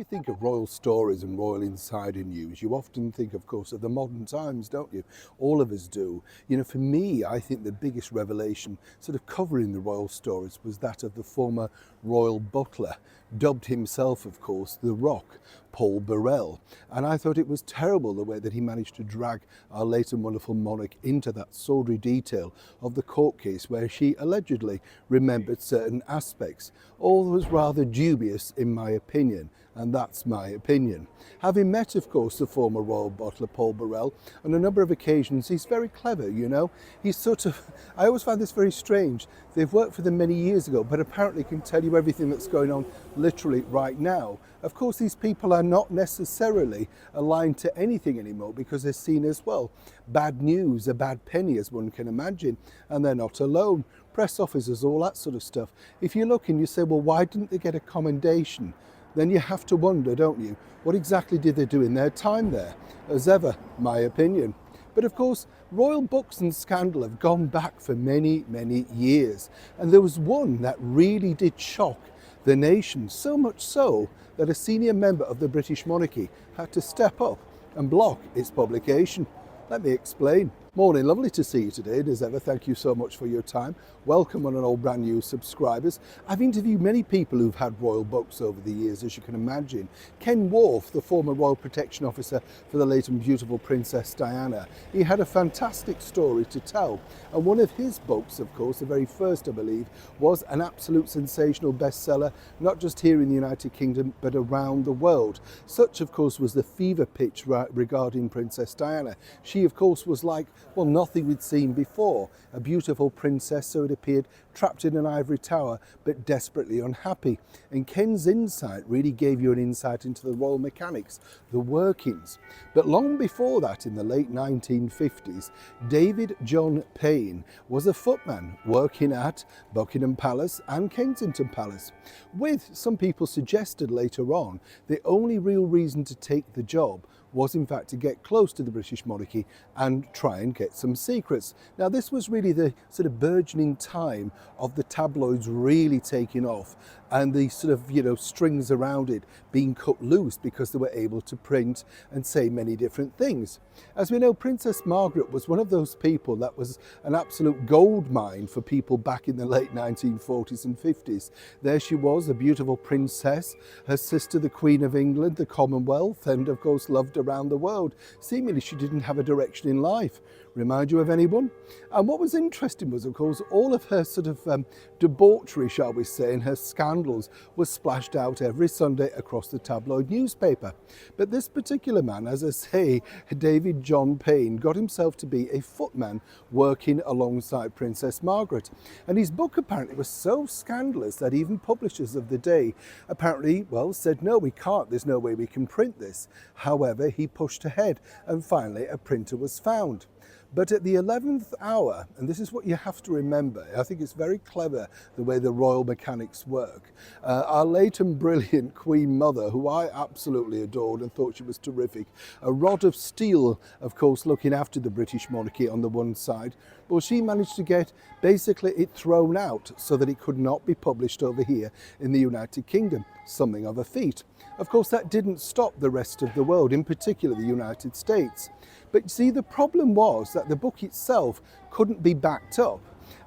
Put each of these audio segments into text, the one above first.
you think of royal stories and royal insider news, you often think, of course, of the modern times, don't you? All of us do. You know, for me, I think the biggest revelation sort of covering the royal stories was that of the former royal butler, dubbed himself, of course, the Rock, Paul Burrell. And I thought it was terrible the way that he managed to drag our late and wonderful monarch into that sordid detail of the court case where she allegedly remembered certain aspects. All was rather dubious in my opinion, and that's my opinion. Having met, of course, the former royal butler Paul Burrell on a number of occasions, he's very clever, you know. He's sort of, I always find this very strange. They've worked for them many years ago, but apparently can tell you everything that's going on literally right now. Of course, these people are not necessarily aligned to anything anymore because they're seen as, well, bad news, a bad penny, as one can imagine, and they're not alone. Press officers, all that sort of stuff. If you look and you say, well, why didn't they get a commendation? Then you have to wonder, don't you, what exactly did they do in their time there? As ever, my opinion. But of course, royal books and scandal have gone back for many, many years. And there was one that really did shock the nation, so much so that a senior member of the British monarchy had to step up and block its publication. Let me explain. Morning, lovely to see you today. As ever, thank you so much for your time. Welcome on and all brand new subscribers. I've interviewed many people who've had royal books over the years, as you can imagine. Ken Wharf, the former Royal Protection Officer for the late and beautiful Princess Diana, he had a fantastic story to tell. And one of his books, of course, the very first, I believe, was an absolute sensational bestseller, not just here in the United Kingdom, but around the world. Such, of course, was the fever pitch regarding Princess Diana. She, of course, was like, well, nothing we'd seen before. A beautiful princess, so it appeared, trapped in an ivory tower, but desperately unhappy. And Ken's insight really gave you an insight into the royal mechanics, the workings. But long before that, in the late 1950s, David John Payne was a footman working at Buckingham Palace and Kensington Palace, with, some people suggested later on, the only real reason to take the job was in fact to get close to the British monarchy and try and get some secrets. Now this was really the sort of burgeoning time of the tabloids really taking off and the sort of, you know, strings around it being cut loose because they were able to print and say many different things. As we know, Princess Margaret was one of those people that was an absolute gold mine for people back in the late 1940s and 50s. There she was, a beautiful princess, her sister the Queen of England, the Commonwealth, and of course loved around the world. Seemingly she didn't have a direction in life. Remind you of anyone? And what was interesting was, of course, all of her sort of debauchery, shall we say, and her scandals were splashed out every Sunday across the tabloid newspaper. But this particular man, as I say, David John Payne, got himself to be a footman working alongside Princess Margaret. And his book apparently was so scandalous that even publishers of the day apparently, well, said, no, we can't, there's no way we can print this. However, he pushed ahead and finally a printer was found. But at the 11th hour, and this is what you have to remember, I think it's very clever the way the royal mechanics work. Our late and brilliant Queen Mother, who I absolutely adored and thought she was terrific, a rod of steel, of course, looking after the British monarchy on the one side, well, she managed to get basically it thrown out so that it could not be published over here in the United Kingdom, something of a feat. Of course, that didn't stop the rest of the world, in particular the United States. But see, the problem was that the book itself couldn't be backed up.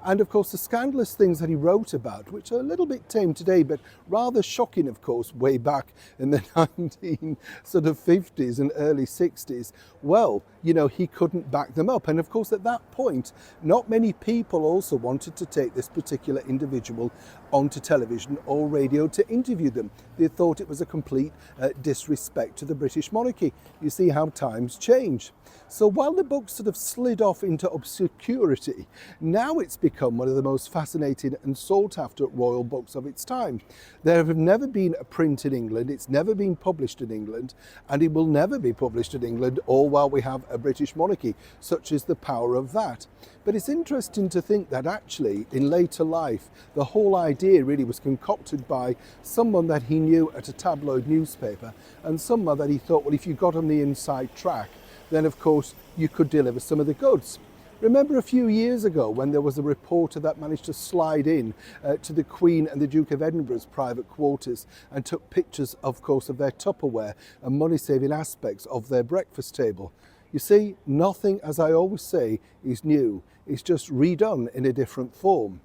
And of course, the scandalous things that he wrote about, which are a little bit tame today, but rather shocking, of course, way back in the 1950s and early 60s, well, you know, he couldn't back them up. And of course, at that point, not many people also wanted to take this particular individual onto television or radio to interview them. They thought it was a complete disrespect to the British monarchy. You see how times change. So while the book sort of slid off into obscurity, now it's become one of the most fascinating and sought after royal books of its time. There have never been a print in England, it's never been published in England, and it will never be published in England, all while we have a British monarchy. Such is the power of that. But it's interesting to think that actually in later life, the whole idea really was concocted by someone that he knew at a tabloid newspaper and someone that he thought, well, if you got on the inside track, then of course you could deliver some of the goods. Remember a few years ago when there was a reporter that managed to slide in to the Queen and the Duke of Edinburgh's private quarters and took pictures, of course, of their Tupperware and money-saving aspects of their breakfast table. You see, nothing, as I always say, is new. It's just redone in a different form.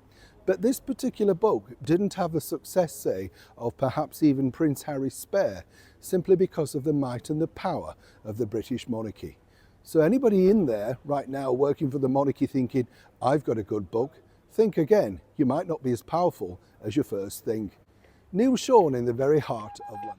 But this particular book didn't have the success, say, of perhaps even Prince Harry's Spare, simply because of the might and the power of the British monarchy. So anybody in there right now working for the monarchy thinking, I've got a good book, think again. You might not be as powerful as you first think. Neil Sean in the very heart of London.